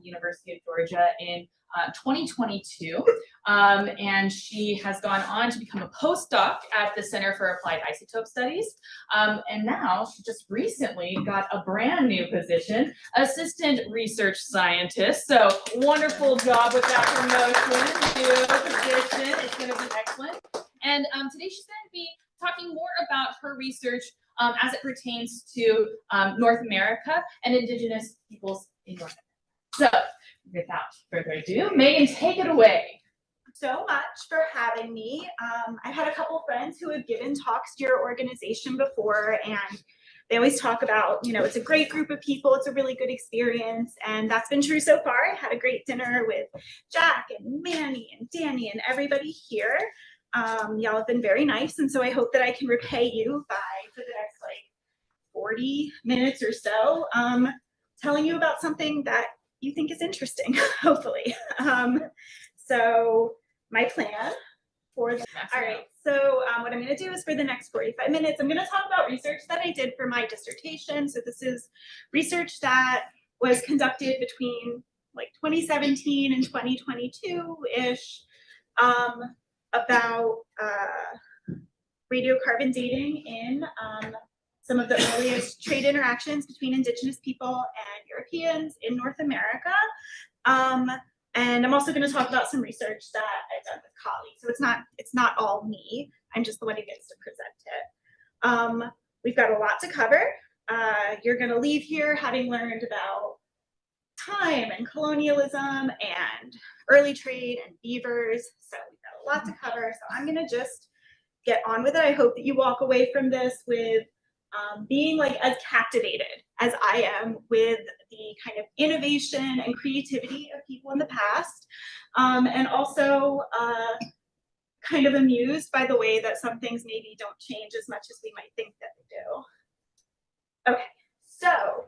University of Georgia in 2022, and she has gone on to become a postdoc at the Center for Applied Isotope Studies, and now she just recently got a brand new position, assistant research scientist. So wonderful job with that promotion, new position. It's going to be excellent. And today she's going to be talking more about her research as it pertains to North America and Indigenous peoples in North America. So, without further ado, Megan, take it away. So much for having me. I've had a couple friends who have given talks to your organization before, and they always talk about, you know, it's a great group of people, it's a really good experience, and that's been true so far. I had a great dinner with Jack and Manny and Danny and everybody here. Y'all have been very nice, and so I hope that I can repay you for the next like 40 minutes or so, telling you about something that you think is interesting, hopefully. So my plan for all right, so what I'm going to do is for the next 45 minutes, I'm going to talk about research that I did for my dissertation. So this is research that was conducted between like 2017 and 2022-ish, about radiocarbon dating in some of the earliest trade interactions between Indigenous people and Europeans in North America. And I'm also going to talk about some research that I've done with colleagues. So it's not all me. I'm just the one who gets to present it. We've got a lot to cover. You're going to leave here having learned about time and colonialism and early trade and beavers. So we've got a lot to cover. So I'm going to just get on with it. I hope that you walk away from this with being like as captivated as I am with the kind of innovation and creativity of people in the past, and also kind of amused by the way that some things maybe don't change as much as we might think that they do. Okay, so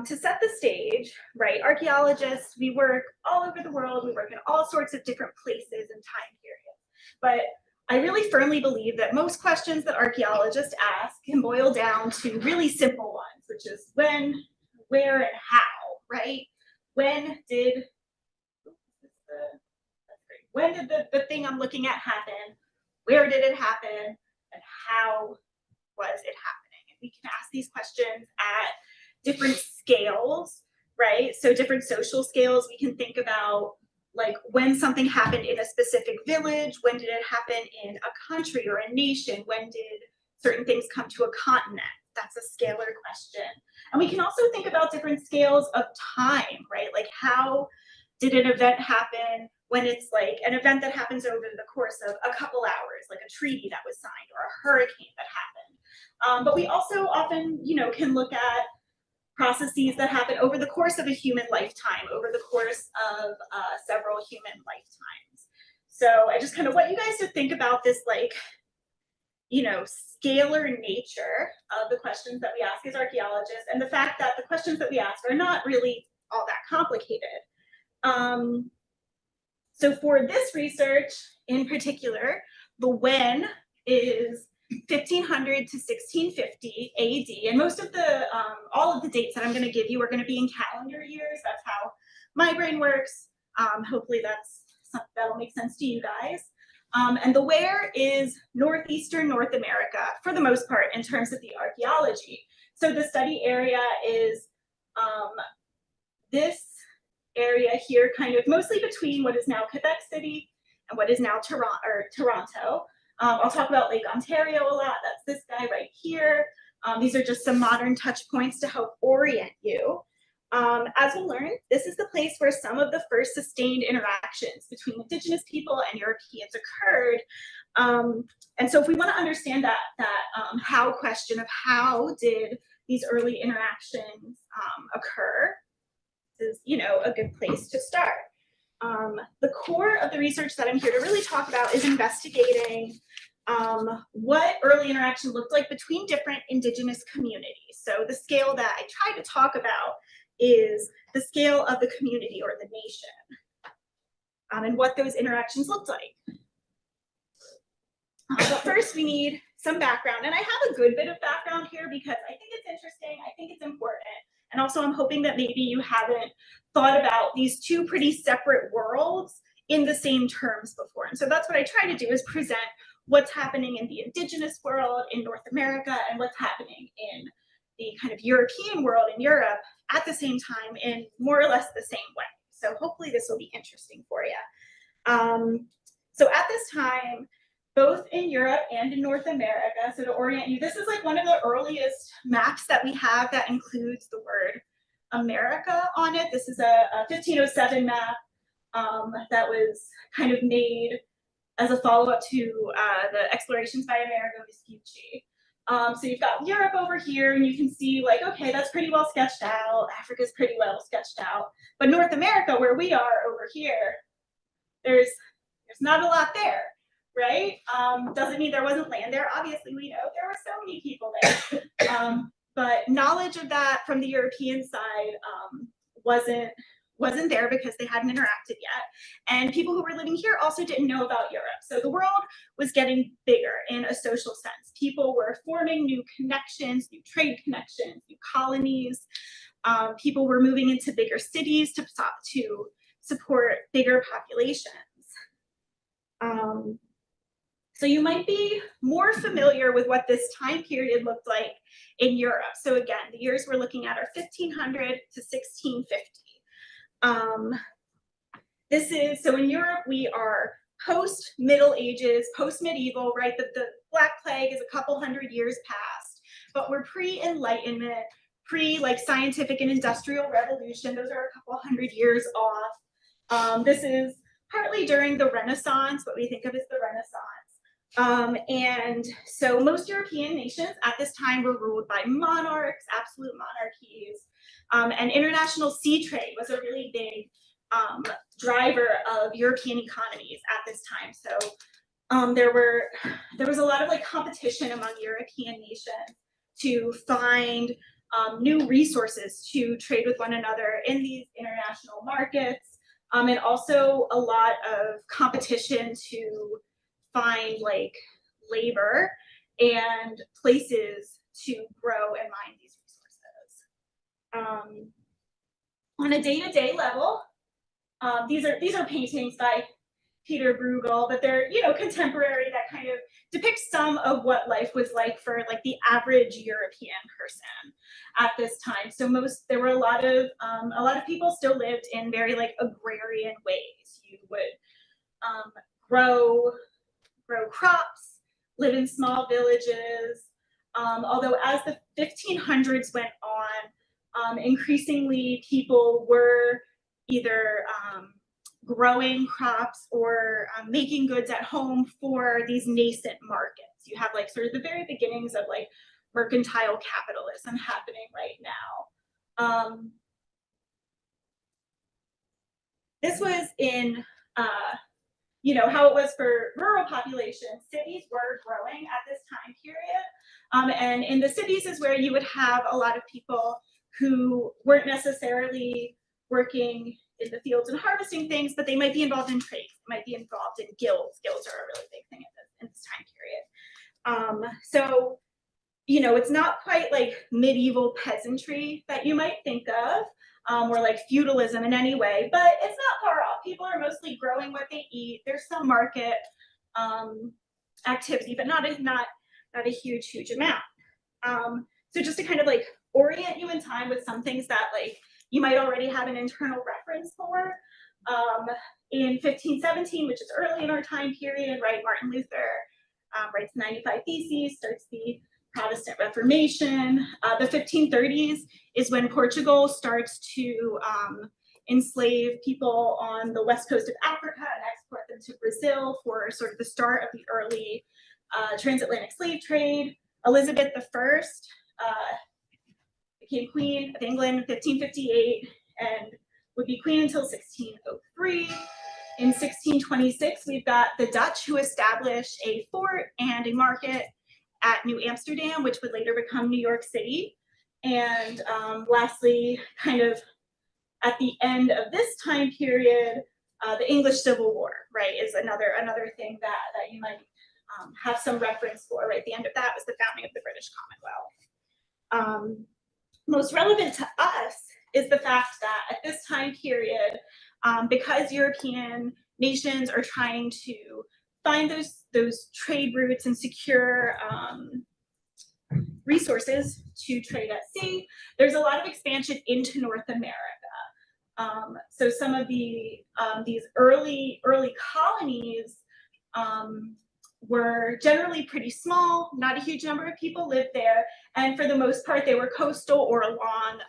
to set the stage, right, archaeologists, we work all over the world, we work in all sorts of different places and time periods, but I really firmly believe that most questions that archaeologists ask can boil down to really simple ones, which is when, where, and how, right? When did the thing I'm looking at happen? Where did it happen? And how was it happening? And we can ask these questions at different scales, right? So different social scales, we can think about like when something happened in a specific village, when did it happen in a country or a nation, when did certain things come to a continent? That's a scalar question. And we can also think about different scales of time, right? Like how did an event happen when it's like an event that happens over the course of a couple hours, like a treaty that was signed or a hurricane that happened. But we also often, you know, can look at processes that happen over the course of a human lifetime, over the course of several human lifetimes. So I just kind of want you guys to think about this, like, you know, scalar nature of the questions that we ask as archaeologists, and the fact that the questions that we ask are not really all that complicated. So for this research in particular, the when is 1500 to 1650 AD, and most of the all of the dates that I'm going to give you are going to be in calendar years. That's how my brain works. Hopefully that'll make sense to you guys. And the where is northeastern North America for the most part in terms of the archaeology. So the study area is this area here, kind of mostly between what is now Quebec City and what is now Toronto. I'll talk about Lake Ontario a lot. That's this guy right here. These are just some modern touch points to help orient you. As we'll learn, this is the place where some of the first sustained interactions between Indigenous people and Europeans occurred. And so if we want to understand that how question of how did these early interactions occur, this is, you know, a good place to start. The core of the research that I'm here to really talk about is investigating what early interaction looked like between different Indigenous communities. So the scale that I try to talk about is the scale of the community or the nation, and what those interactions looked like. But first we need some background, and I have a good bit of background here because I think it's interesting, I think it's important, And also I'm hoping that maybe you haven't thought about these two pretty separate worlds in the same terms before. And so that's what I try to do, is present what's happening in the Indigenous world in North America and what's happening in the kind of European world in Europe at the same time in more or less the same way. So hopefully this will be interesting for you. So at this time, both in Europe and in North America, so to orient you, this is like one of the earliest maps that we have that includes the word America on it. This is a 1507 map that was kind of made as a follow-up to the explorations by Amerigo Vespucci. So you've got Europe over here, and you can see like, okay, that's pretty well sketched out. Africa's pretty well sketched out. But North America, where we are over here, there's not a lot there, right? Doesn't mean there wasn't land there. Obviously, we know there were so many people there. But knowledge of that from the European side wasn't there because they hadn't interacted yet. And people who were living here also didn't know about Europe. So the world was getting bigger in a social sense. People were forming new connections, new trade connections, new colonies. People were moving into bigger cities to support bigger populations. So you might be more familiar with what this time period looked like in Europe. So again, the years we're looking at are 1500 to 1650. So in Europe, we are post-Middle Ages, post-medieval, right? The Black Plague is a couple hundred years past, but we're pre-Enlightenment, like scientific and industrial revolution. Those are a couple hundred years off. This is partly during the Renaissance, what we think of as the Renaissance. And so most European nations at this time were ruled by monarchs, absolute monarchies, and international sea trade was a really big driver of European economies at this time. So there was a lot of like competition among European nations to find new resources to trade with one another in these international markets, and also a lot of competition to find like labor and places to grow and mine these resources. On a day-to-day level, these are paintings by Peter Bruegel, but they're contemporary, that kind of depict some of what life was like for like the average European person at this time. So there were a lot of people still lived in very like agrarian ways. You would grow crops, live in small villages. Although as the 1500s went on, increasingly people were either growing crops or making goods at home for these nascent markets. You have like sort of the very beginnings of like mercantile capitalism happening right now. This was in how it was for rural populations. Cities were growing at this time period. And in the cities is where you would have a lot of people who weren't necessarily working in the fields and harvesting things, but they might be involved in trade, might be involved in guilds. Guilds are a really big thing in this time period. So, it's not quite like medieval peasantry that you might think of, or like feudalism in any way, but it's not far off. People are mostly growing what they eat. There's some market activity, but not a huge amount. So just to kind of like orient you in time with some things that like you might already have an internal reference for. In 1517, which is early in our time period, right, Martin Luther writes 95 Theses, starts the Protestant Reformation. The 1530s is when Portugal starts to enslave people on the west coast of Africa and export them to Brazil for sort of the start of the early transatlantic slave trade. Elizabeth I became Queen of England in 1558 and would be queen until 1603. In 1626, we've got the Dutch who establish a fort and a market at New Amsterdam, which would later become New York City. And lastly, kind of at the end of this time period, the English Civil War, right, is another thing that you might have some reference for, right? The end of that was the founding of the British Commonwealth. most relevant to us is the fact that at this time period, because European nations are trying to find those trade routes and secure resources to trade at sea, there's a lot of expansion into North America. So some of these early colonies were generally pretty small, not a huge number of people lived there, and for the most part they were coastal or along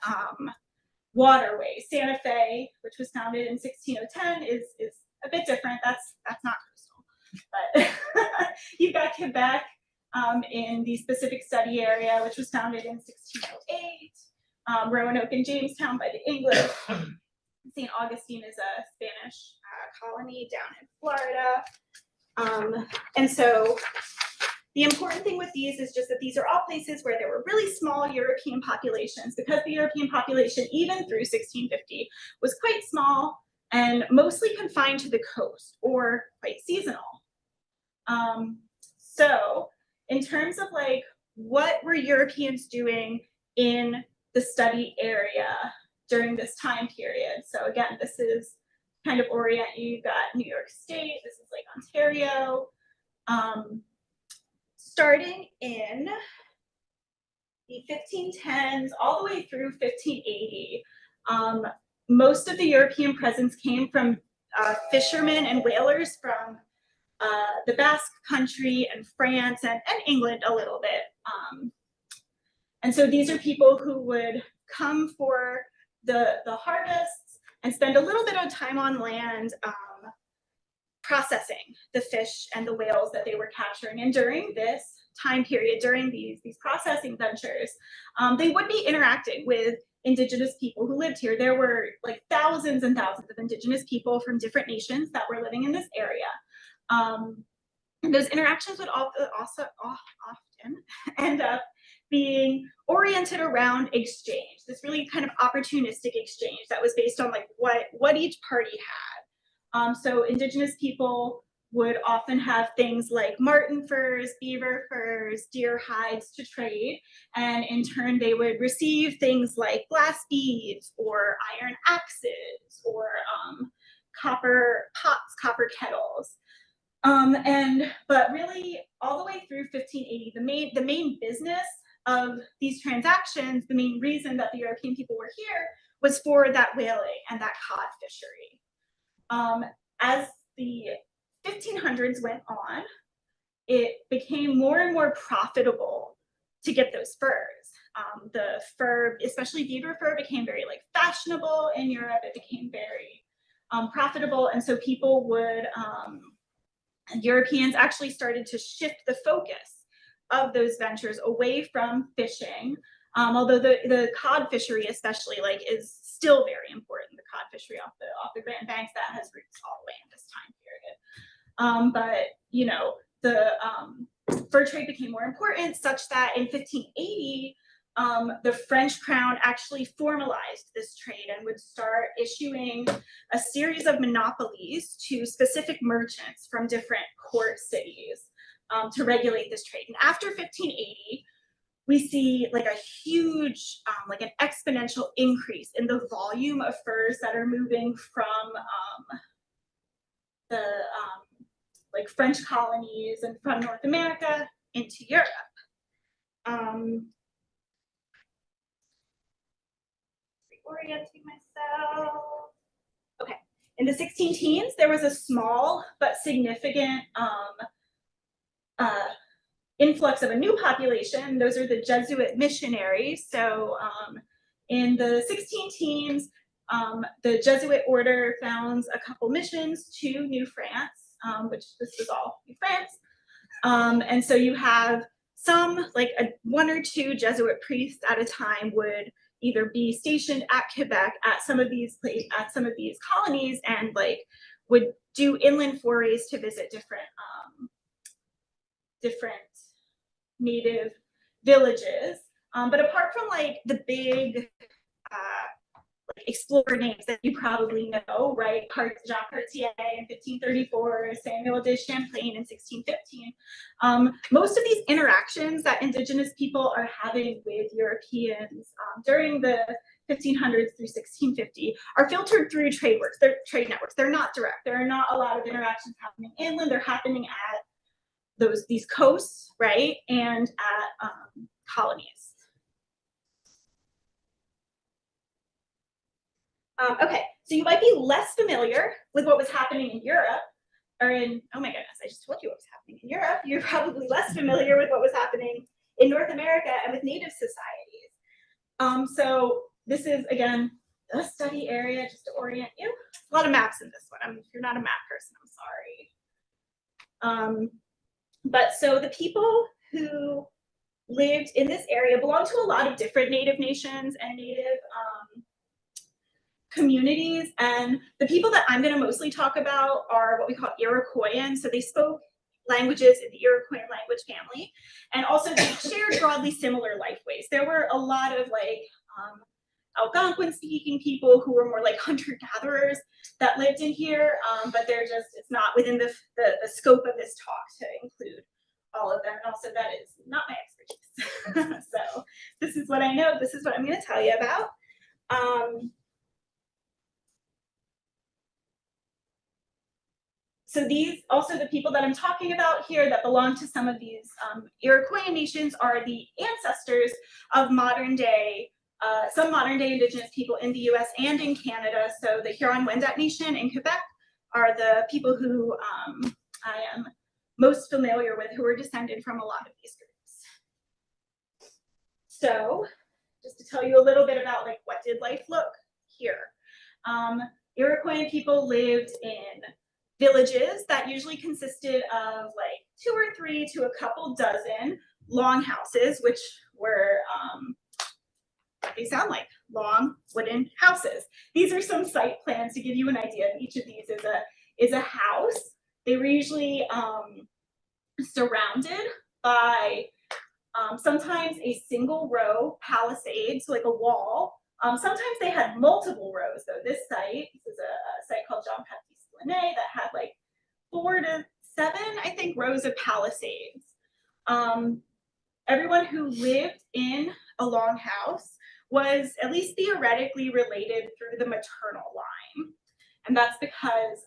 waterways. Santa Fe, which was founded in 1610, is a bit different. That's not coastal, but you've got Quebec in the Pacific Study area, which was founded in 1608. Roanoke and Jamestown by the English. St. Augustine is a Spanish colony down in Florida. And so the important thing with these is just that these are all places where there were really small European populations, because the European population, even through 1650, was quite small and mostly confined to the coast or quite seasonal. So in terms of like, what were Europeans doing in the study area during this time period? So again, this is kind of orient you. You've got New York State, this is like Ontario. Starting in the 1510s all the way through 1580, most of the European presence came from fishermen and whalers from the Basque Country and France and England a little bit. And so these are people who would come for the harvests and spend a little bit of time on land processing the fish and the whales that they were capturing. And during this time period, during these processing ventures, they would be interacting with Indigenous people who lived here. There were like thousands and thousands of Indigenous people from different nations that were living in this area. And those interactions would also often end up being oriented around exchange, this really kind of opportunistic exchange that was based on like what each party had. So Indigenous people would often have things like marten furs, beaver furs, deer hides to trade, and in turn they would receive things like glass beads or iron axes or copper pots, copper kettles. But really all the way through 1580, the main business of these transactions, the main reason that the European people were here was for that whaling and that cod fishery. As the 1500s went on, it became more and more profitable to get those furs. The fur, especially beaver fur, became very like fashionable in Europe. It became very profitable, and so people would, Europeans actually started to shift the focus of those ventures away from fishing, although the cod fishery especially like is still very important. The cod fishery off the Grand Banks, that has roots all the way in this time period. But you know, the fur trade became more important, such that in 1580 the French crown actually formalized this trade and would start issuing a series of monopolies to specific merchants from different court cities to regulate this trade. And after 1580, we see like a huge, like an exponential increase in the volume of furs that are moving from the like French colonies and from North America into Europe. Reorienting myself. Okay, in the 16 teens, there was a small but significant influx of a new population. Those are the Jesuit missionaries. So in the 16 teens, the Jesuit order founds a couple missions to New France, which this was all New France. And so you have some, like one or two Jesuit priests at a time would either be stationed at Quebec at some of these colonies and like would do inland forays to visit different native villages. But apart from like the big like explorer names that you probably know, right? Jean Cartier in 1534, Samuel de Champlain in 1615. Most of these interactions that Indigenous people are having with Europeans during the 1500s through 1650 are filtered through trade networks. They're not direct. There are not a lot of interactions happening inland. They're happening at these coasts, right, and at colonies. Okay, so you might be less familiar with what was happening in Europe, or in, oh my goodness, I just told you what was happening in Europe. You're probably less familiar with what was happening in North America and with Native societies. So this is, again, the study area, just to orient you. A lot of maps in this one. If you're not a map person, I'm sorry. But so the people who lived in this area belonged to a lot of different Native nations and Native communities, and the people that I'm going to mostly talk about are what we call Iroquoian. So they spoke languages in the Iroquoian language family, and also they shared broadly similar life ways. There were a lot of like Algonquin speaking people who were more like hunter-gatherers that lived in here, but it's not within the scope of this talk to include all of them, and also that is not my expertise. So this is what I know, this is what I'm going to tell you about. So these, also the people that I'm talking about here that belong to some of these Iroquoian nations are the ancestors of modern day, some modern day Indigenous people in the US and in Canada. So the Huron-Wendat Nation in Quebec are the people who I am most familiar with, who are descended from a lot of these groups. So just to tell you a little bit about like what did life look here. Iroquoian people lived in villages that usually consisted of like 2 or 3 to a couple dozen long houses, which were what they sound like, long wooden houses. These are some site plans to give you an idea. Each of these is a house. They were usually surrounded by sometimes a single row palisade, so like a wall. Sometimes they had multiple rows though. This is a site called Jean Baptiste that had like 4 to 7, I think, rows of palisades. Everyone who lived in a long house was at least theoretically related through the maternal line. And that's because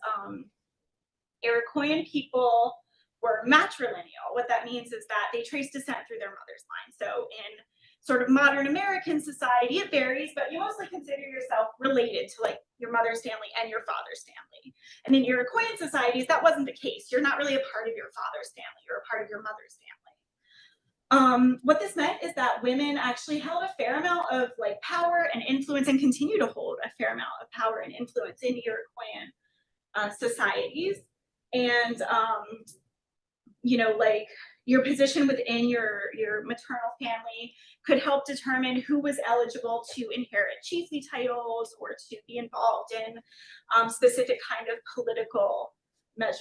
Iroquoian people were matrilineal. What that means is that they trace descent through their mother's line. So in sort of modern American society, it varies, but you mostly consider yourself related to like your mother's family and your father's family. And in Iroquoian societies, that wasn't the case. You're not really a part of your father's family, you're a part of your mother's family. What this meant is that women actually held a fair amount of like power and influence, and continue to hold a fair amount of power and influence in Iroquoian societies. And you know, like your position within your maternal family could help determine who was eligible to inherit chiefly titles or to be involved in specific kind of political measures.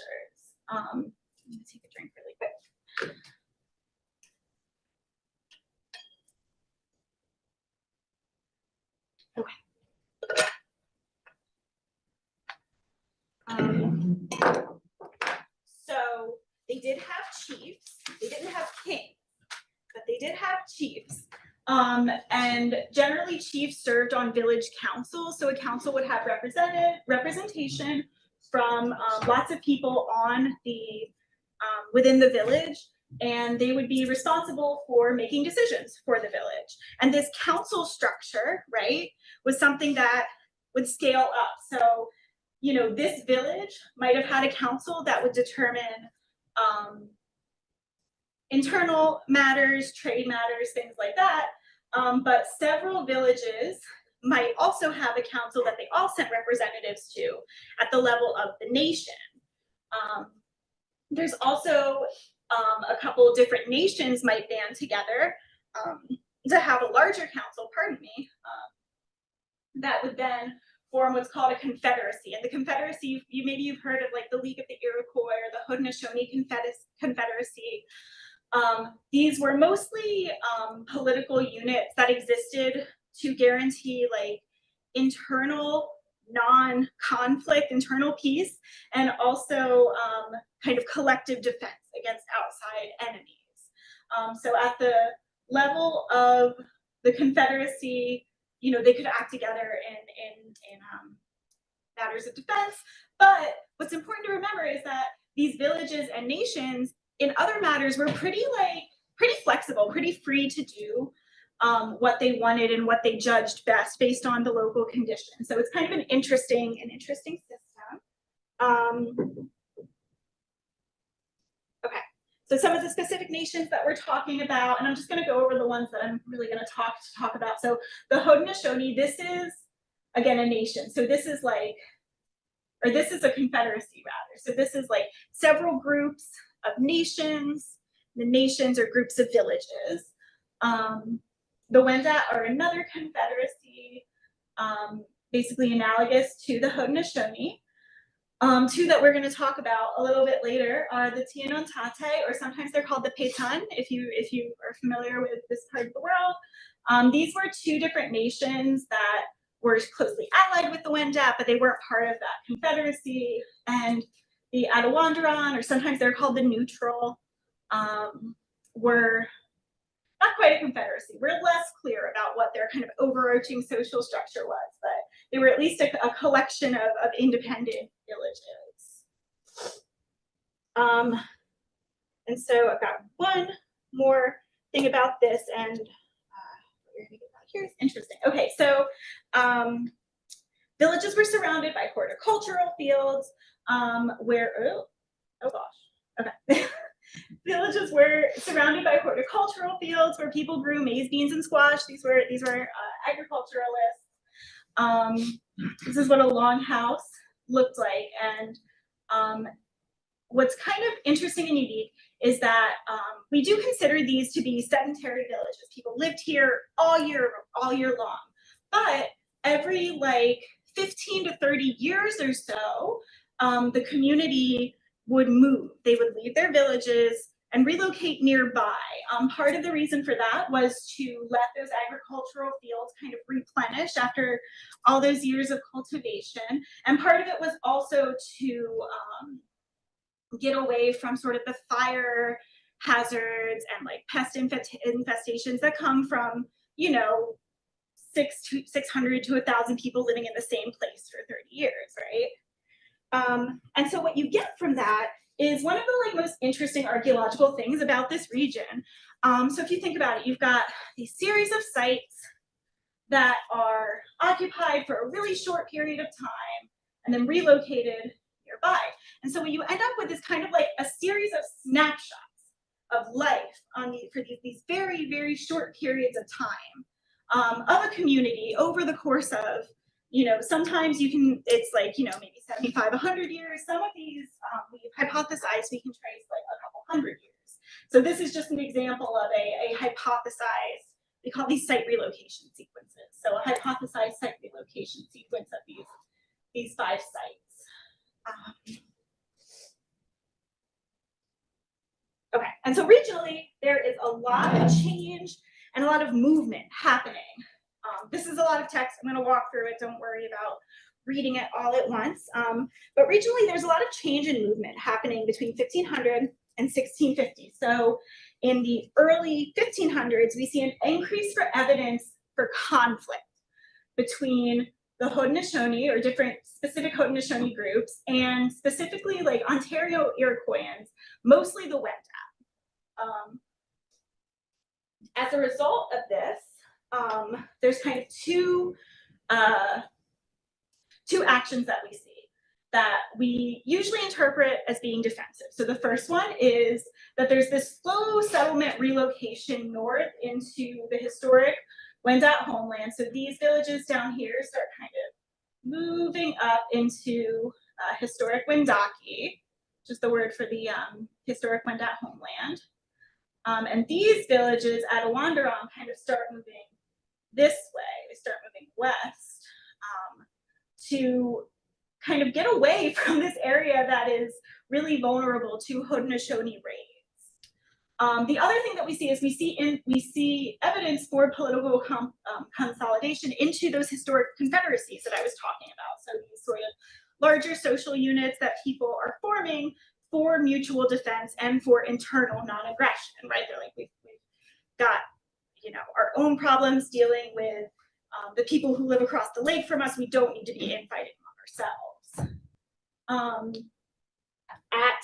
I'm gonna take a drink really quick. Okay. So they did have chiefs. They didn't have kings, but they did have chiefs. And generally chiefs served on village councils. So a council would have representation from lots of people on the within the village, and they would be responsible for making decisions for the village. And this council structure, right, was something that would scale up. So, you know, this village might have had a council that would determine internal matters, trade matters, things like that. But several villages might also have a council that they all sent representatives to at the level of the nation. There's also a couple of different nations might band together to have a larger council, that would then form what's called a confederacy. And the confederacy, maybe you've heard of like the League of the Iroquois or the Haudenosaunee Confederacy. These were mostly political units that existed to guarantee like internal non-conflict, internal peace, and also kind of collective defense against outside enemies. So at the level of the Confederacy, you know, they could act together in matters of defense. But what's important to remember is that these villages and nations in other matters were pretty flexible, pretty free to do what they wanted and what they judged best based on the local conditions. So it's kind of an interesting system. Okay, so some of the specific nations that we're talking about, and I'm just going to go over the ones that I'm really going to talk about. So the Haudenosaunee, this is again a nation. So this is like, or this is a confederacy rather. So this is like several groups of nations. The nations are groups of villages. The Wendat are another confederacy, basically analogous to the Haudenosaunee. Two that we're going to talk about a little bit later are the Tianontate, or sometimes they're called the Paytun, if you are familiar with this part of the world. These were two different nations that were closely allied with the Wendat, but they weren't part of that confederacy. And the Attawandaron, or sometimes they're called the Neutral, were not quite a confederacy. We're less clear about what their kind of overarching social structure was, but they were at least a collection of independent villages. And so I've got one more thing about this, and here's interesting. Okay, so villages were surrounded by horticultural fields where, oh gosh, okay. Villages were surrounded by horticultural fields where people grew maize, beans, and squash. These were agriculturalists. This is what a longhouse looked like, and what's kind of interesting and unique is that we do consider these to be sedentary villages. People lived here all year long, but every like 15 to 30 years or so, the community would move. They would leave their villages and relocate nearby. Part of the reason for that was to let those agricultural fields kind of replenish after all those years of cultivation. And part of it was also to get away from sort of the fire hazards and like pest infestations that come from, you know, 600 to 1,000 people living in the same place for 30 years, right? And so what you get from that is one of the like most interesting archaeological things about this region. So if you think about it, you've got these series of sites that are occupied for a really short period of time and then relocated nearby. And so what you end up with is kind of like a series of snapshots of life for these very, very short periods of time of a community over the course of, you know, sometimes it's like, you know, maybe 75, 100 years. Some of these we've hypothesized we can trace like a couple hundred years. So this is just an example of a hypothesized, we call these site relocation sequences. So a hypothesized site relocation sequence of these 5 sites. Okay, and so regionally, there is a lot of change and a lot of movement happening. This is a lot of text. I'm going to walk through it. Don't worry about reading it all at once. But regionally, there's a lot of change and movement happening between 1500 and 1650. So in the early 1500s, we see an increase for evidence for conflict between the Haudenosaunee, or different specific Haudenosaunee groups, and specifically like Ontario Iroquoians, mostly the Wendat. As a result of this, there's kind of two actions that we see that we usually interpret as being defensive. So the first one is that there's this slow settlement relocation north into the historic Wendat homeland. So these villages down here start kind of moving up into historic Wendake, which is the word for the historic Wendat homeland. And these villages at Attawandaron kind of start moving this way. They start moving west to kind of get away from this area that is really vulnerable to Haudenosaunee raids. The other thing that we see is we see evidence for political consolidation into those historic confederacies that I was talking about. So these sort of larger social units that people are forming for mutual defense and for internal non-aggression, right? They're like, we've got, you know, our own problems dealing with the people who live across the lake from us. We don't need to be infighting among ourselves. At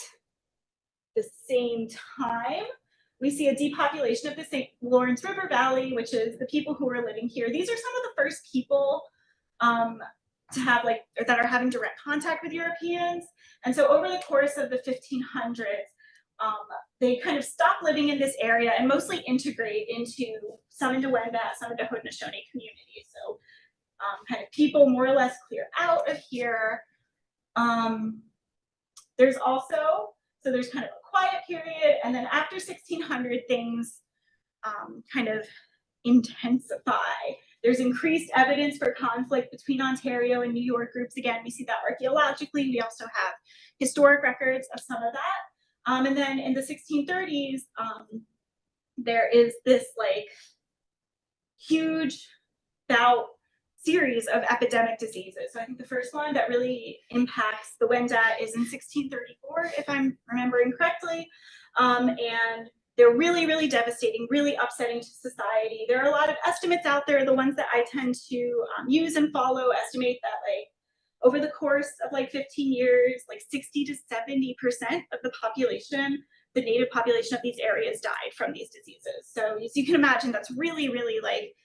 the same time, we see a depopulation of the St. Lawrence River Valley, which is the people who are living here. These are some of the first people to have that are having direct contact with Europeans. And so over the course of the 1500s, they kind of stop living in this area and mostly integrate some into Wendat, some into Haudenosaunee communities. So kind of people more or less clear out of here. There's kind of a quiet period, and then after 1600, things kind of intensify. There's increased evidence for conflict between Ontario and New York groups. Again, we see that archaeologically. We also have historic records of some of that. And then in the 1630s, there is this like huge series of epidemic diseases. So I think the first one that really impacts the Wendat is in 1634, if I'm remembering correctly. And they're really, really devastating, really upsetting to society. There are a lot of estimates out there. The ones that I tend to use and follow estimate that like over the course of like 15 years, like 60 to 70% of the population, the native population of these areas died from these diseases. So as you can imagine, that's really, really like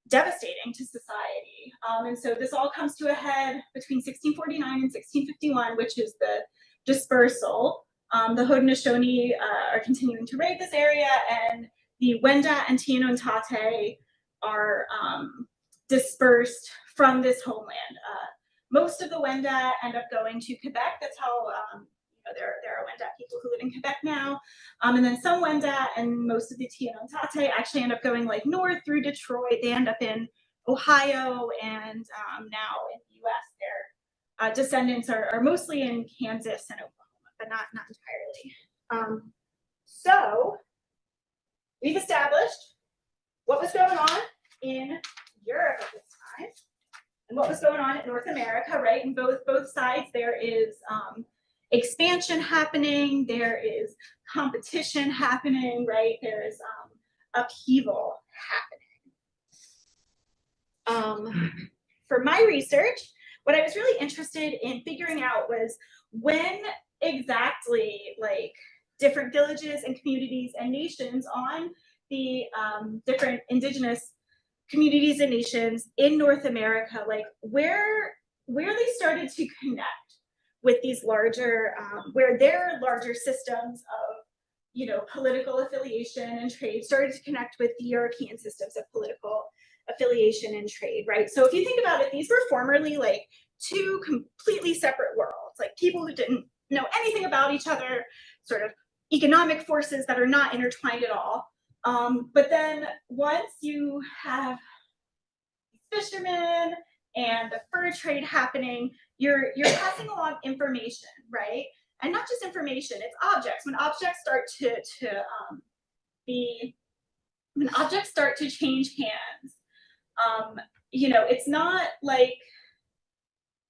devastating to society. And so this all comes to a head between 1649 and 1651, which is the dispersal. The Haudenosaunee are continuing to raid this area, and the Wendat and Tianontate are dispersed from this homeland. Most of the Wendat end up going to Quebec. That's how there are Wendat people who live in Quebec now. And then some Wendat and most of the Tianontate actually end up going like north through Detroit. They end up in Ohio, and now in the US, their descendants are mostly in Kansas and Oklahoma, but not entirely. So we've established what was going on in Europe at this time and what was going on in North America, right? In both sides, there is expansion happening, there is competition happening, right? There is upheaval happening. For my research, what I was really interested in figuring out was when exactly like different villages and communities and nations on the different indigenous communities and nations in North America, like where they started to connect with these larger, where their larger systems of, you know, political affiliation and trade started to connect with the European systems of political affiliation and trade, right? So if you think about it, these were formerly like two completely separate worlds, like people who didn't know anything about each other, sort of economic forces that are not intertwined at all. But then once you have fishermen and the fur trade happening, you're passing along information, right? And not just information, it's objects. When objects start to change hands, you know, it's not like,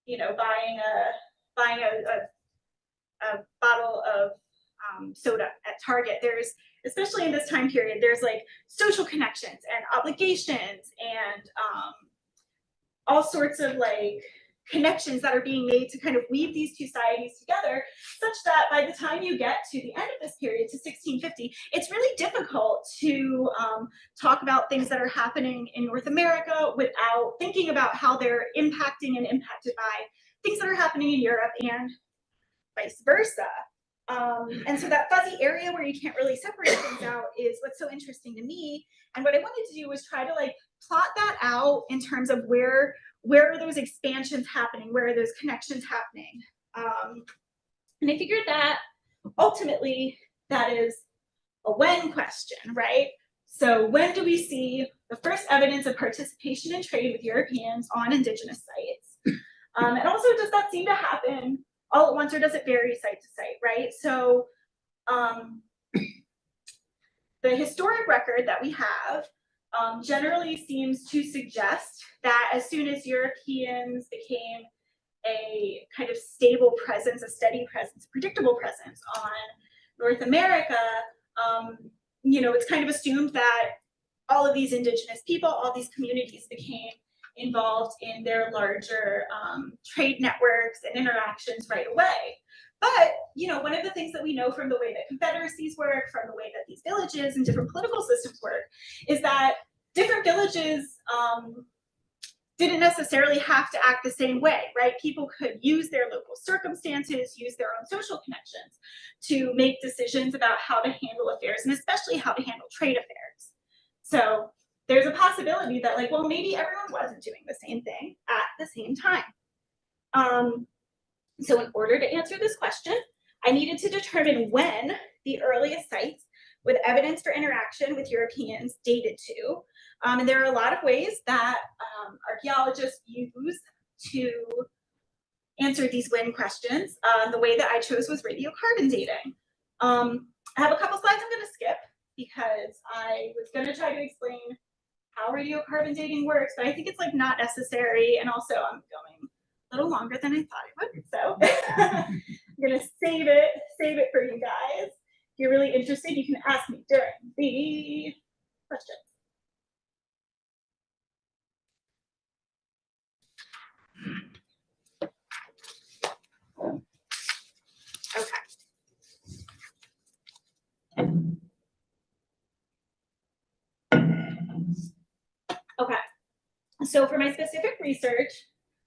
you know, buying a bottle of soda at Target. There's, especially in this time period, there's like social connections and obligations and all sorts of like connections that are being made to kind of weave these two societies together, such that by the time you get to the end of this period, to 1650, it's really difficult to talk about things that are happening in North America without thinking about how they're impacting and impacted by things that are happening in Europe and vice versa. And so that fuzzy area where you can't really separate things out is what's so interesting to me. And what I wanted to do was try to like plot that out in terms of where are those expansions happening, where are those connections happening. And I figured that ultimately that is a when question, right? So when do we see the first evidence of participation in trade with Europeans on indigenous sites? And also, does that seem to happen all at once, or does it vary site to site, right? So the historic record that we have generally seems to suggest that as soon as Europeans became a kind of stable presence, a steady presence, predictable presence on North America, you know, it's kind of assumed that all of these indigenous people, all these communities became involved in their larger trade networks and interactions right away. But, you know, one of the things that we know from the way that confederacies work, from the way that these villages and different political systems work, is that different villages didn't necessarily have to act the same way, right? People could use their local circumstances, use their own social connections to make decisions about how to handle affairs, and especially how to handle trade affairs. So there's a possibility that, like, well, maybe everyone wasn't doing the same thing at the same time. So in order to answer this question, I needed to determine when the earliest sites with evidence for interaction with Europeans dated to. And there are a lot of ways that archaeologists use to answer these when questions. The way that I chose was radiocarbon dating. I have a couple slides I'm going to skip because I was going to try to explain how radiocarbon dating works, but I think it's like not necessary, and also I'm going a little longer than I thought it would, so I'm gonna save it for you guys. If you're really interested, you can ask me during the questions. Okay, so for my specific research,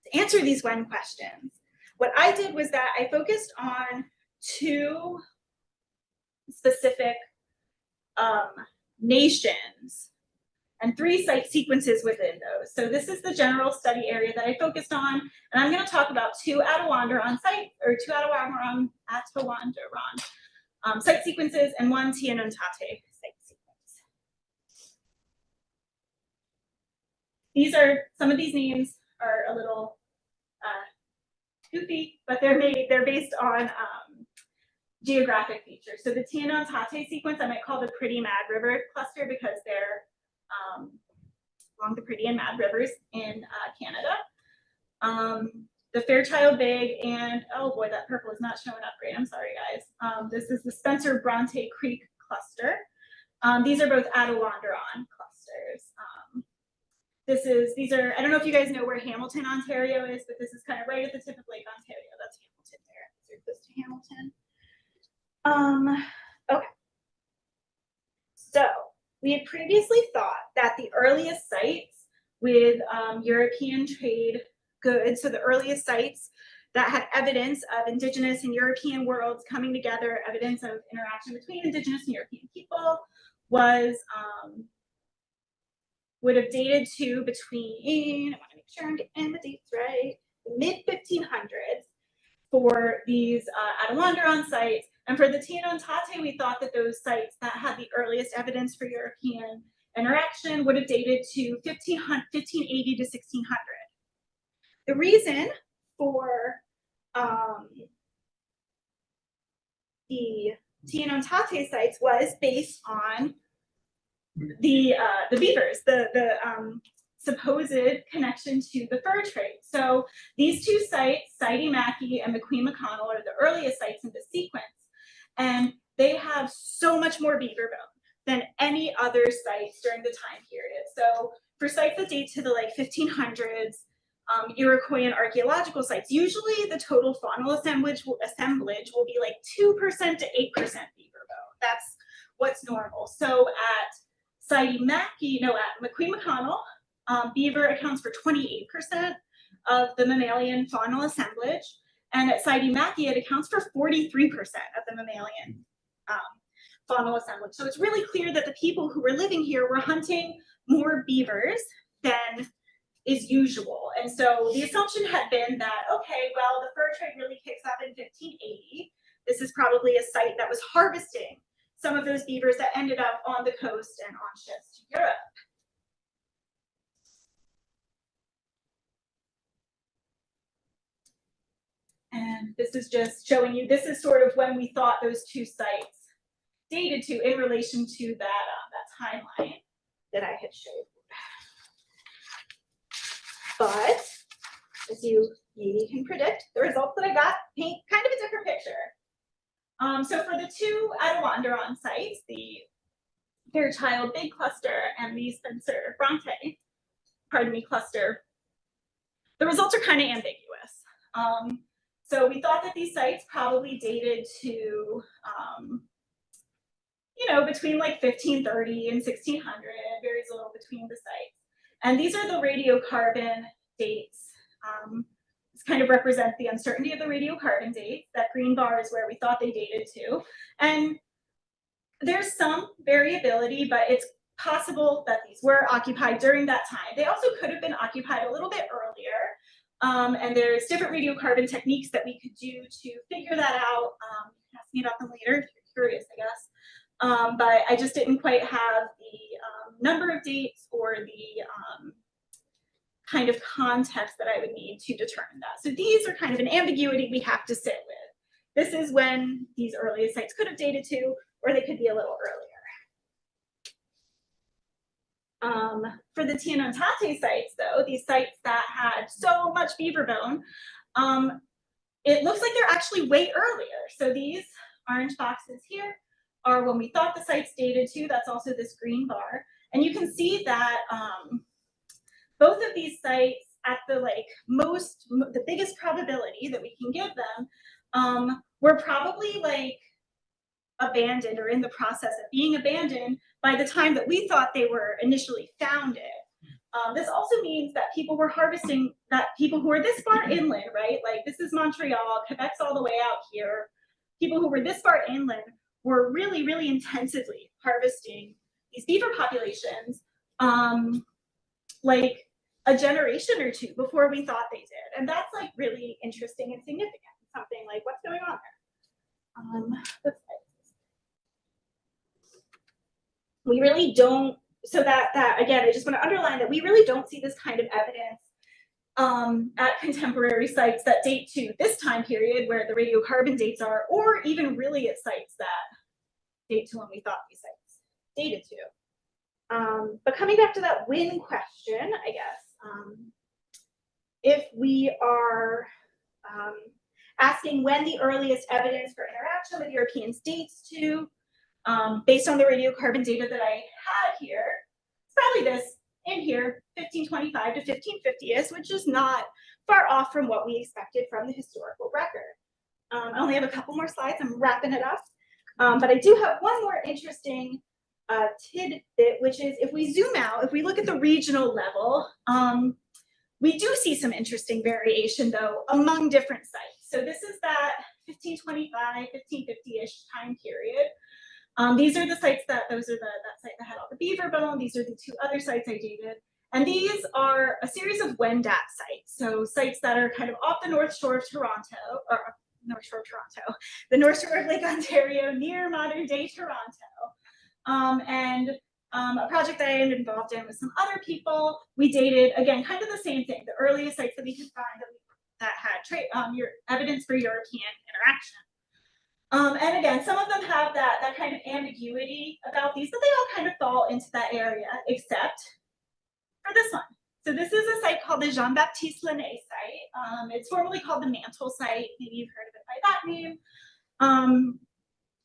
to answer these when questions, what I did was that I focused on two specific nations and 3 site sequences within those. So this is the general study area that I focused on, and I'm going to talk about 2 Attawandaron site, or 2 Attawandaron site sequences and 1 Tianontate site sequence. These are, some of these names are a little goofy, but they're based on geographic features. So the Tianontate sequence, I might call the Pretty Mad River cluster because they're along the Pretty and Mad rivers in Canada. The Fairchild Big and, oh boy, that purple is not showing up great. I'm sorry, guys. This is the Spencer Bronte Creek cluster. These are both Attawandaron clusters. These are, I don't know if you guys know where Hamilton, Ontario is, but this is kind of right at the tip of Lake Ontario. That's Hamilton there. They're close to Hamilton. Okay. So we had previously thought that the earliest sites with European trade goods, so the earliest sites that had evidence of Indigenous and European worlds coming together, evidence of interaction between Indigenous and European people, was would have dated to between, I want to make sure I'm getting the dates right, the mid-1500s for these Attawandaron sites. And for the Tianontate, we thought that those sites that had the earliest evidence for European interaction would have dated to 1580 to 1600. The reason for the Tianontate sites was based on the beavers, the supposed connection to the fur trade. So these 2 sites, Sidey-Mackey and McQueen-McConnell, are the earliest sites in the sequence, and they have so much more beaver bone than any other sites during the time period. So for sites that date to the like 1500s, Iroquoian archaeological sites, usually the total faunal assemblage will be like 2% to 8% beaver bone. That's what's normal. So at Sidey-Mackey, no, at McQueen-McConnell, beaver accounts for 28% of the mammalian faunal assemblage, and at Sidey-Mackey, it accounts for 43% of the mammalian faunal assemblage. So it's really clear that the people who were living here were hunting more beavers than is usual. And so the assumption had been that, okay, well, the fur trade really kicks up in 1580. This is probably a site that was harvesting some of those beavers that ended up on the coast and on ships to Europe. And this is just showing you, this is sort of when we thought those 2 sites dated to in relation to that timeline that I had showed. But as you maybe can predict, the results that I got paint kind of a different picture. So for the two Adirondack sites, the Fairchild Big Cluster and the Spencer Bronte, cluster, the results are kind of ambiguous. So we thought that these sites probably dated to, you know, between like 1530 and 1600, varies a little between the sites. And these are the radiocarbon dates. This kind of represents the uncertainty of the radiocarbon dates. That green bar is where we thought they dated to. And there's some variability, but it's possible that these were occupied during that time. They also could have been occupied a little bit earlier. And there's different radiocarbon techniques that we could do to figure that out. You can ask me about them later if you're curious, I guess. But I just didn't quite have the number of dates or the kind of context that I would need to determine that. So these are kind of an ambiguity we have to sit with. This is when these earliest sites could have dated to, or they could be a little earlier. For the Tianantate sites, though, these sites that had so much beaver bone, it looks like they're actually way earlier. So these orange boxes here are when we thought the sites dated to. That's also this green bar. And you can see that both of these sites at the the biggest probability that we can give them were probably like abandoned or in the process of being abandoned by the time that we thought they were initially founded. This also means that people were harvesting, that people who are this far inland, right? Like this is Montreal, Quebec's all the way out here. People who were this far inland were really, really intensively harvesting these beaver populations like a generation or two before we thought they did. And that's like really interesting and significant. Something like what's going on there? We really don't, so that again, I just want to underline that we really don't see this kind of evidence at contemporary sites that date to this time period where the radiocarbon dates are, or even really at sites that date to when we thought these sites dated to. But coming back to that when question, I guess, if we are asking when the earliest evidence for interaction with Europeans dates to, based on the radiocarbon data that I had here, it's probably this in here, 1525 to 1550ish, which is not far off from what we expected from the historical record. I only have a couple more slides, I'm wrapping it up. But I do have one more interesting tidbit, which is if we zoom out, if we look at the regional level, we do see some interesting variation though among different sites. So this is that 1525, 1550-ish time period. These are the sites that, that site that had all the beaver bone. These are the two other sites I dated. And these are a series of Wendat sites. So sites that are kind of off the North Shore of Toronto, or the North Shore of Lake Ontario near modern day Toronto. A project that I am involved in with some other people, we dated, again, kind of the same thing, the earliest sites that we could find that had evidence for European interaction. And again, some of them have that kind of ambiguity about these, but they all kind of fall into that area, except for this one. So this is a site called the Jean-Baptiste Lenné site. It's formerly called the Mantle site. Maybe you've heard of it by that name.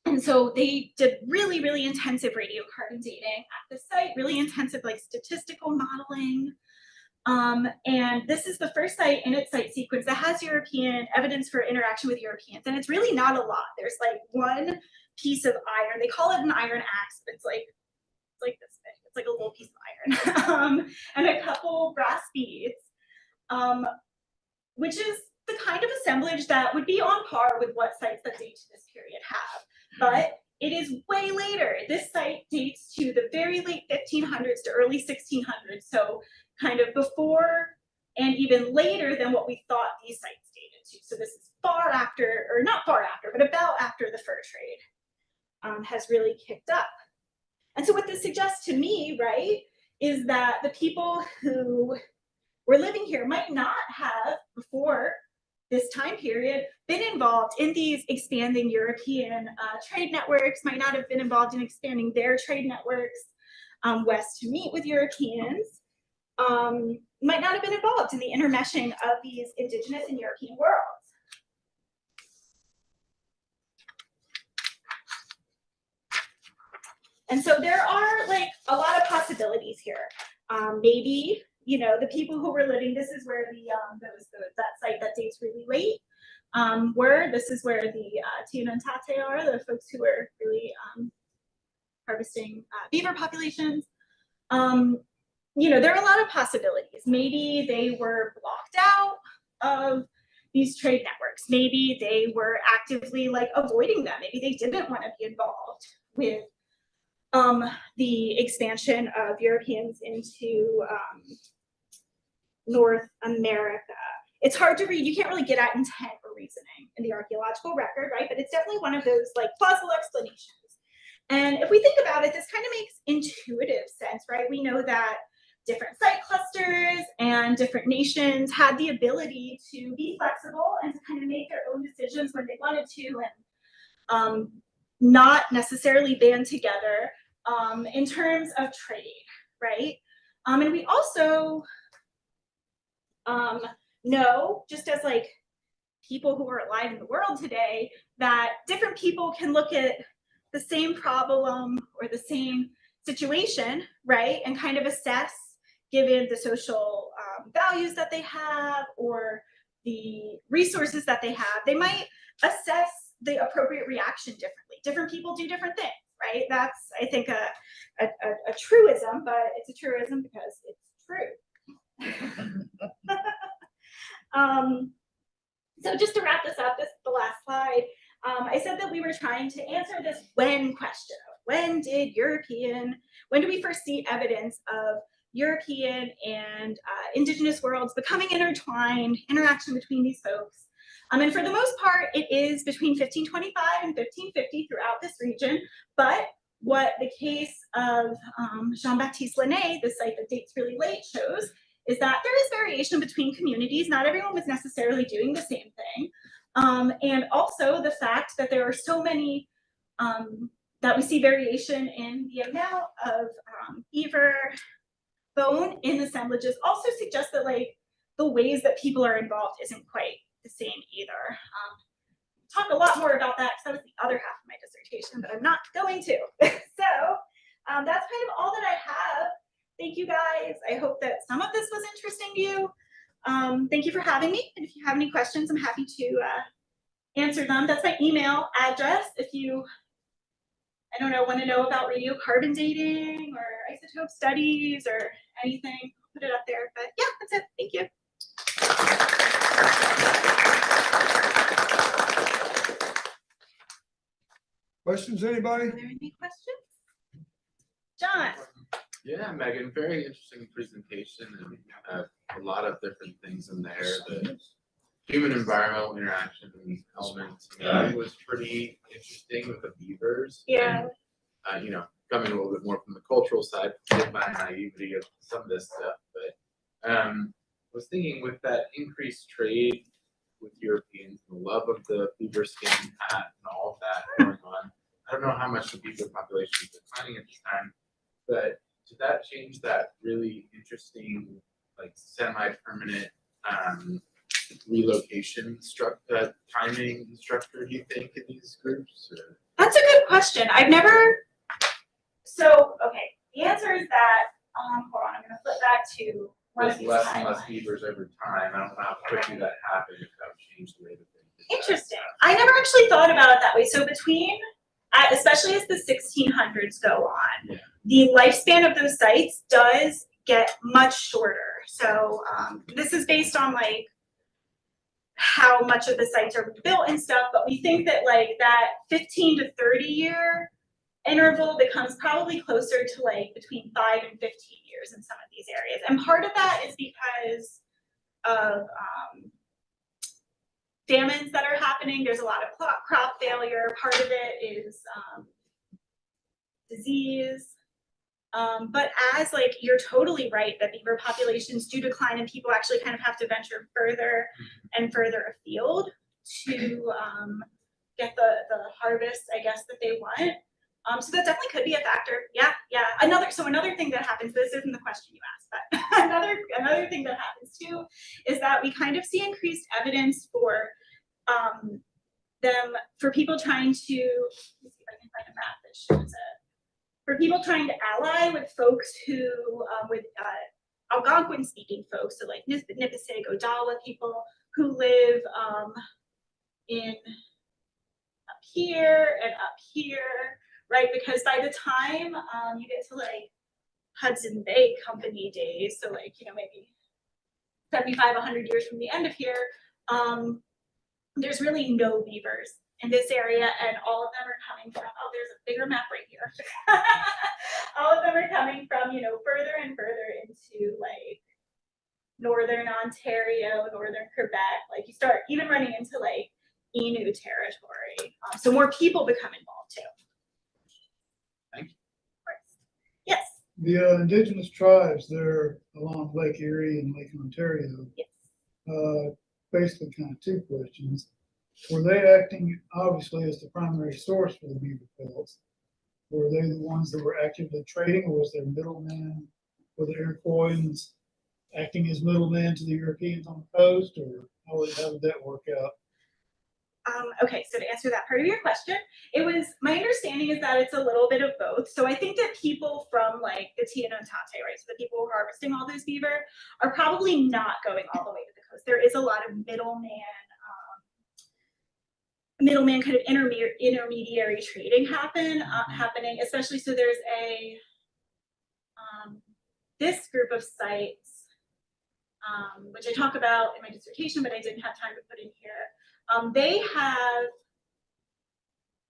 And so they did really, really intensive radiocarbon dating at the site, really intensive like statistical modeling. And this is the first site in its site sequence that has European evidence for interaction with Europeans. And it's really not a lot. There's like one piece of iron. They call it an iron axe, but it's like this big. It's like a little piece of iron. And a couple brass beads, which is the kind of assemblage that would be on par with what sites that date to this period have. But it is way later. This site dates to the very late 1500s to early 1600s. So kind of before and even later than what we thought these sites dated to. So this is far after, or not far after, but about after the fur trade has really kicked up. And so what this suggests to me, right, is that the people who were living here might not have, before this time period, been involved in these expanding European trade networks, might not have been involved in expanding their trade networks. west to meet with Europeans, might not have been involved in the intermeshing of these Indigenous and European worlds. And so there are like a lot of possibilities here. Maybe, you know, the people who were living, this is where that site that dates really late were. This is where the Tate are, the folks who were really harvesting beaver populations. You know, there are a lot of possibilities. Maybe they were blocked out of these trade networks. Maybe they were actively like avoiding them. Maybe they didn't want to be involved with the expansion of Europeans into North America. It's hard to read. You can't really get at intent or reasoning in the archaeological record, right? But it's definitely one of those like plausible explanations. And if we think about it, this kind of makes intuitive sense, right? We know that different site clusters and different nations had the ability to be flexible and to kind of make their own decisions when they wanted to, and not necessarily band together in terms of trade, right? And we also know, just as like people who are alive in the world today, that different people can look at the same problem or the same situation, right, and kind of assess, given the social values that they have or the resources that they have, they might assess the appropriate reaction differently. Different people do different things, right? That's, I think, a truism, but it's a truism because it's true. So just to wrap this up, this is the last slide. I said that we were trying to answer this when question. When do we first see evidence of European and Indigenous worlds becoming intertwined, interaction between these folks? And for the most part, it is between 1525 and 1550 throughout this region. But what the case of Jean-Baptiste Lenné, the site that dates really late, shows is that there is variation between communities. Not everyone was necessarily doing the same thing. And also the fact that there are so many, that we see variation in the amount of beaver bone in assemblages also suggests that like the ways that people are involved isn't quite the same either. Talk a lot more about that because that was the other half of my dissertation, but I'm not going to. So that's kind of all that I have. Thank you guys. I hope that some of this was interesting to you. Thank you for having me. And if you have any questions, I'm happy to answer them. That's my email address. If you, I don't know, want to know about radiocarbon dating or isotope studies or anything, I'll put it up there. But yeah, that's it. Thank you. Questions, anybody? Are there any questions? John. Yeah, Megan, very interesting presentation and a lot of different things in there. The human environmental interaction element was pretty interesting with the beavers. Yeah. And, you know, coming a little bit more from the cultural side, with my naivety of some of this stuff, but was thinking with that increased trade with Europeans, the love of the beaver skin hat and all of that going on. I don't know how much the beaver population is declining at this time, but did that change that really interesting, like semi-permanent relocation timing structure, do you think, in these groups? Or? That's a good question. I've never, so, okay, the answer is that, hold on, I'm gonna flip back to one of these less and less timelines. beavers over time. I don't know how quickly that happened, if that would change the way that they did Interesting. I never actually thought about it that way. So between, especially as the 1600s go on, Yeah. the lifespan of those sites does get much shorter. So this is based on like how much of the sites are rebuilt and stuff, but we think that like that 15 to 30 year interval becomes probably closer to like between 5 and 15 years in some of these areas. And part of that is because of famines that are happening. There's a lot of crop failure. Part of it is disease. But as like, you're totally right that beaver populations do decline and people actually kind of have to venture further and further afield to get the harvest, I guess, that they want. So that definitely could be a factor. Yeah. Another thing that happens, this isn't the question you asked, but another thing that happens too is that we kind of see increased evidence for for people trying to, let me see if I can find a map that shows it. For people trying to ally with folks who, with Algonquin speaking folks, so like Nipissing, Odawa people who live in up here and up here, right? Because by the time you get to like Hudson Bay Company days, so like, you know, maybe 75, 100 years from the end of here, there's really no beavers in this area, and all of them are coming from, oh, there's a bigger map right here. All of them are coming from, you know, further and further into like northern Ontario, northern Quebec. Like you start even running into like Innu territory. So more people become involved too. Thank you. Yes. The indigenous tribes there along Lake Erie and Lake Ontario, Yes. basically kind of two questions. Were they acting obviously as the primary source for the beaver pelts? Were they the ones that were actively trading, or was there middlemen? Were the Iroquoians acting as middlemen to the Europeans on the coast, or how did that work out? Okay, so to answer that part of your question, it was, my understanding is that it's a little bit of both. So I think that people from like the Tiano Tate, right, so the people who are harvesting all those beaver are probably not going all the way to the coast. There is a lot of middleman kind of intermediary trading happening, especially, so there's a this group of sites, which I talk about in my dissertation, but I didn't have time to put in here. They have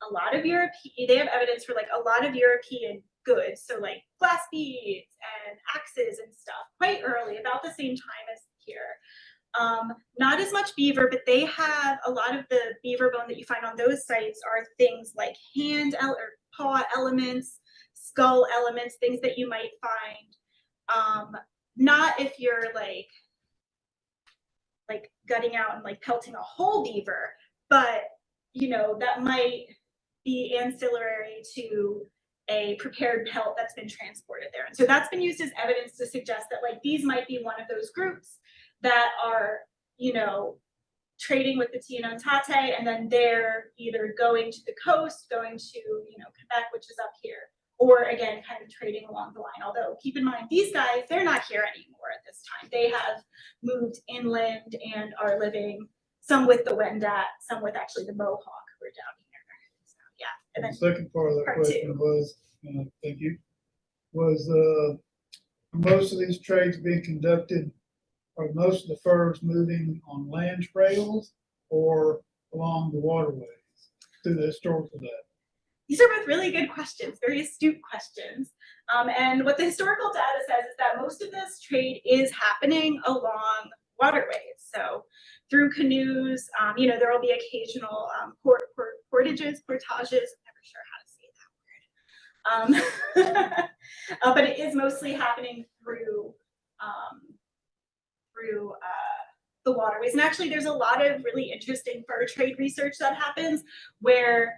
a lot of they have evidence for like a lot of European goods, so like glass beads and axes and stuff, quite early, about the same time as here. Not as much beaver, but they have a lot of the beaver bone that you find on those sites are things like hand or paw elements, skull elements, things that you might find. Not if you're like gutting out and like pelting a whole beaver, but you know, that might be ancillary to a prepared pelt that's been transported there. And so that's been used as evidence to suggest that like these might be one of those groups that are, you know, trading with the Tiano and Tate, and then they're either going to the coast, going to, you know, Quebec, which is up here, or again, kind of trading along the line. Although keep in mind, these guys, they're not here anymore at this time. They have moved inland and are living, some with the Wendat, some with actually the Mohawk, who are down here. So, yeah. And then the second part of that question was, thank you, was most of these trades being conducted, are most of the furs moving on land trails or along the waterways through the historical data? These are both really good questions, very astute questions. And what the historical data says is that most of this trade is happening along waterways. So through canoes, you know, there will be occasional portages, I'm never sure how to say that word. But it is mostly happening through the waterways. And actually there's a lot of really interesting fur trade research that happens where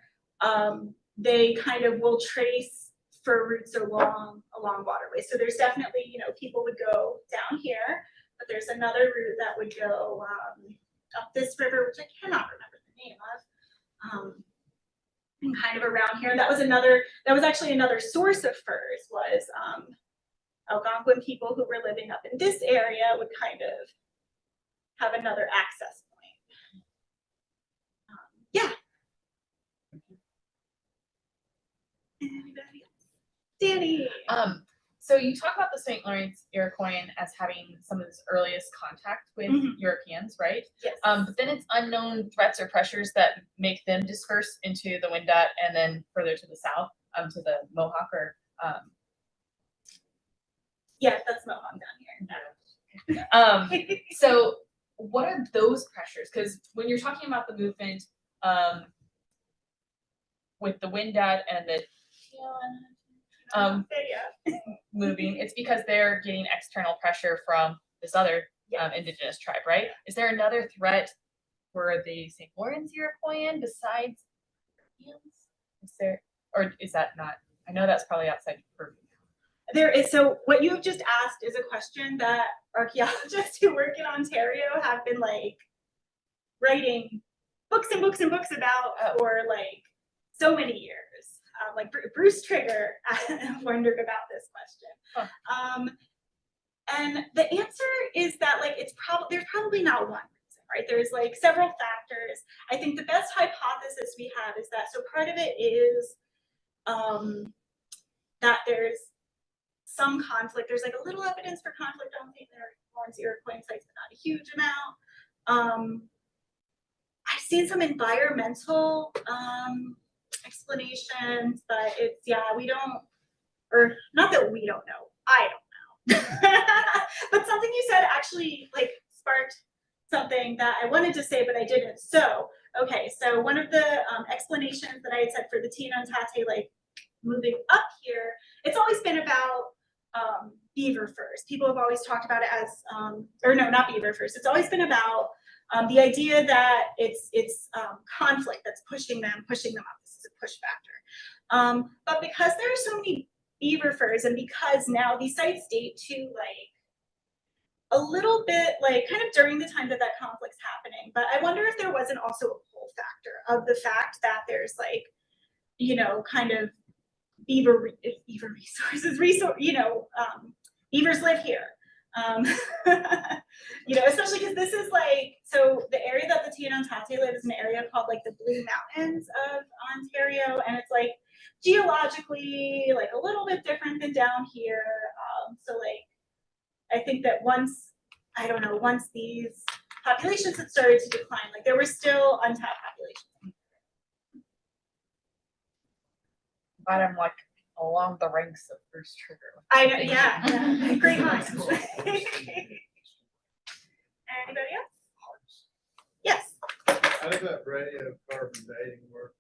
they kind of will trace fur routes along waterways. So there's definitely, you know, people would go down here, but there's another route that would go up this river, which I cannot remember the name of, and kind of around here. And that was actually another source of furs, was Algonquin people who were living up in this area would kind of have another access point. Yeah. Anybody else? Danny. So you talk about the St. Lawrence Iroquoian as having some of its earliest contact with Europeans, right? Yes. But then it's unknown threats or pressures that make them disperse into the Wendat and then further to the south, to the Mohawk or yeah, that's Mohawk down here. So what are those pressures? Because when you're talking about the movement with the Wendat and the moving, it's because they're getting external pressure from this other indigenous tribe, right? Is there another threat for the St. Lawrence Iroquoian besides Europeans? Is there? Or is that not, I know that's probably outside your purview. There is, so what you've just asked is a question that archaeologists who work in Ontario have been like writing books and books and books about for like so many years. Like Bruce Trigger wondered about this question. And the answer is that like there's probably not one reason, right? There's like several factors. I think the best hypothesis we have is that, so part of it is that there's some conflict. There's like a little evidence for conflict on the Iroquoian sites, but not a huge amount. I've seen some environmental explanations, but it's, yeah, we don't, or not that we don't know, I don't know. But something you said actually like sparked something that I wanted to say, but I didn't. So, okay, so one of the explanations that I had said for the Tenon-Tate, like moving up here, it's always been about beaver furs. People have always talked about it as, or no, not beaver furs. It's always been about the idea that it's conflict that's pushing them up. This is a push factor. But because there are so many beaver furs, and because now these sites date to like a little bit like kind of during the time that conflict's happening, but I wonder if there wasn't also a pull factor of the fact that there's like, you know, kind of beaver resources, beavers live here. You know, especially because this is like, so the area that the Tenon-Tate live is an area called like the Blue Mountains of Ontario, and it's like geologically like a little bit different than down here. So like, I think that once these populations had started to decline, like there were still untapped populations. But I'm like along the ranks of Bruce Trigger. I know, yeah. Great minds. Anybody else? Yes. How does that radiocarbon dating work?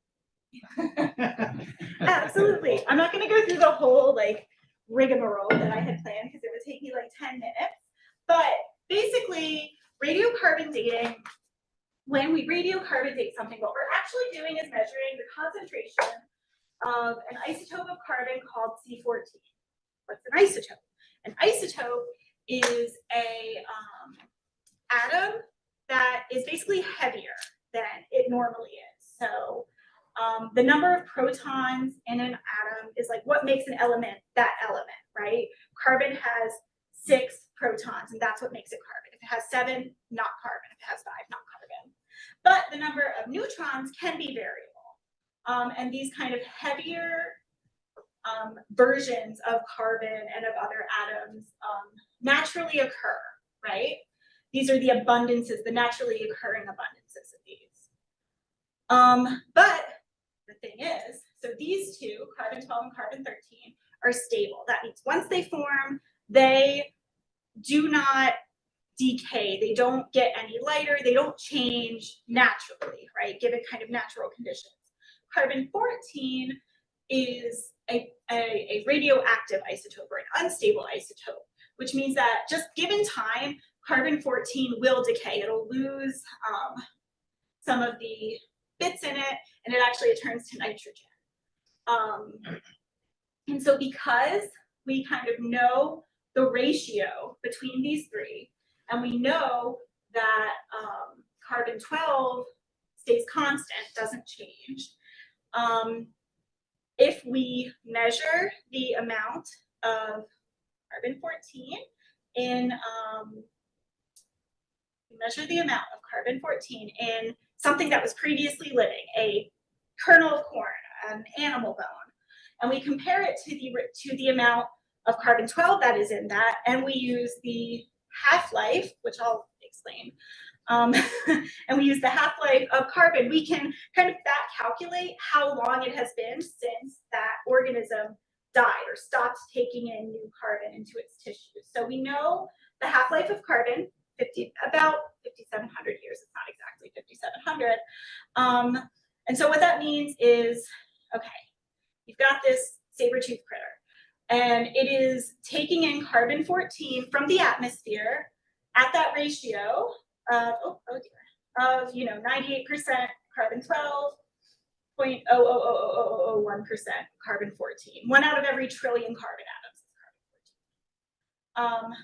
Absolutely. I'm not going to go through the whole like rigmarole that I had planned because it would take me like 10 minutes. But basically, radiocarbon dating, when we radiocarbon date something, what we're actually doing is measuring the concentration of an isotope of carbon called C14. What's an isotope? An isotope is a atom that is basically heavier than it normally is. So the number of protons in an atom is like what makes an element that element, right? Carbon has 6 protons, and that's what makes it carbon. If it has 7, not carbon. If it has 5, not carbon. But the number of neutrons can be variable. And these kind of heavier versions of carbon and of other atoms naturally occur, right? These are the abundances, the naturally occurring abundances of these. But the thing is, so these two, carbon 12 and carbon 13, are stable. That means once they form, they do not decay. They don't get any lighter. They don't change naturally, right? Given kind of natural conditions. Carbon 14 is a radioactive isotope or an unstable isotope, which means that just given time, carbon 14 will decay. It'll lose some of the bits in it, and it turns to nitrogen. And so because we kind of know the ratio between these three, and we know that carbon 12 stays constant, doesn't change, if we measure the amount of carbon 14 in something that was previously living, a kernel of corn, an animal bone, and we compare it to the amount of carbon 12 that is in that, and we use the half-life, which I'll explain, and we use the half-life of carbon, we can kind of back calculate how long it has been since that organism died or stopped taking in new carbon into its tissues. So we know the half-life of carbon, about 5,700 years. It's not exactly 5,700. And so what that means is, okay, you've got this saber-toothed critter, and it is taking in carbon 14 from the atmosphere at that ratio of, of 98% carbon 12, 0.0000001% carbon-14. 1 out of every trillion carbon atoms is carbon-14.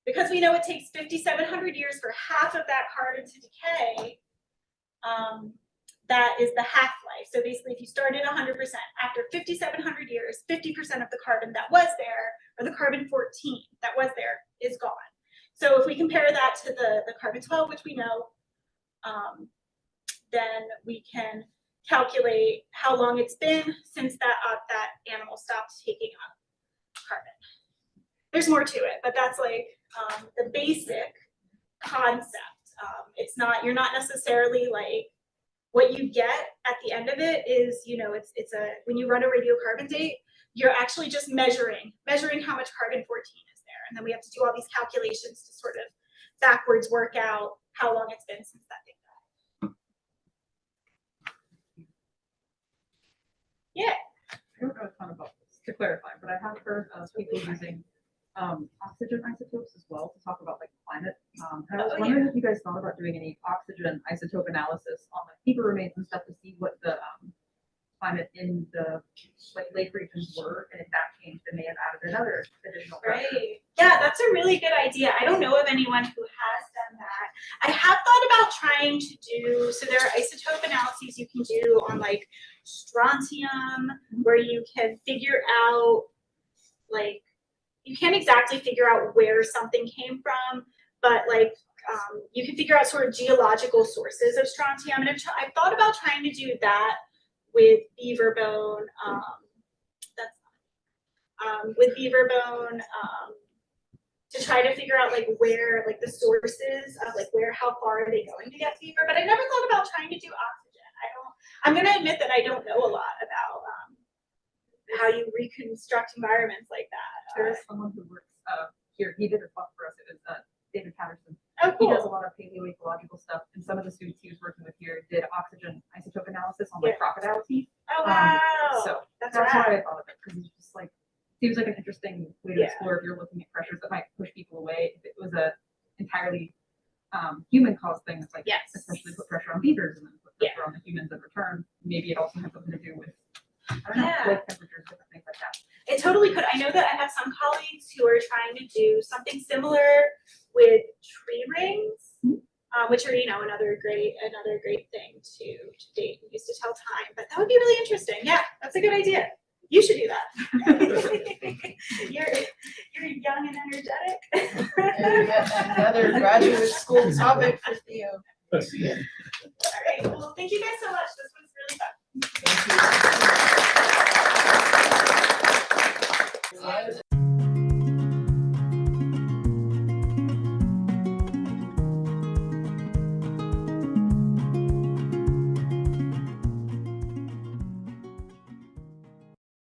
Because we know it takes 5,700 years for half of that carbon to decay, that is the half-life. So basically, if you start at 100%, after 5,700 years, 50% of the carbon that was there, or the carbon-14 that was there, is gone. So if we compare that to the carbon-12, which we know, then we can calculate how long it's been since that animal stopped taking up carbon. There's more to it, but that's like the basic concept. It's not, you're not necessarily like, what you get at the end of it is, you know, it's when you run a radiocarbon date, you're actually just measuring how much carbon-14 is there. And then we have to do all these calculations to sort of backwards work out how long it's been since that thing died. Yeah. I don't know a ton about this, to clarify, but I have heard of people using oxygen isotopes as well to talk about like climate. And I was wondering if you guys thought about doing any oxygen isotope analysis on like beaver remains and stuff to see what the climate in the like lake regions were, and if that changed, then may have added another additional pressure. Right. Yeah, that's a really good idea. I don't know of anyone who has done that. I have thought about trying to do, so there are isotope analyses you can do on like strontium, where you can figure out like, you can't exactly figure out where something came from, but like you can figure out sort of geological sources of strontium. And I've thought about trying to do that with beaver bone. With beaver bone to try to figure out like where, like the sources of like where, how far are they going to get beaver. But I never thought about trying to do oxygen. I'm going to admit that I don't know a lot about how you reconstruct environments like that. There is someone who works here. He did a talk for us. It was David Patterson. Oh, He cool. does a lot of paleoecological stuff, and some of the students he was working with here did oxygen isotope analysis on like crocodile teeth. Oh, wow. So that's why right. I thought of it, because it's just like seems like an interesting way to explore if you're looking at pressures that might push people away. If it was a entirely human caused thing, it's like especially put pressure on beavers and then put pressure on the humans in return. Maybe it also has something to do with I don't know, lake temperatures, different things like that. It totally could. I know that I have some colleagues who are trying to do something similar with tree rings, which are, you know, another great thing to date and use to tell time. But that would be really interesting. Yeah, that's a good idea. You should do that. You're young and energetic. Another graduate school topic for Theo. All right. Well, thank you guys so much. This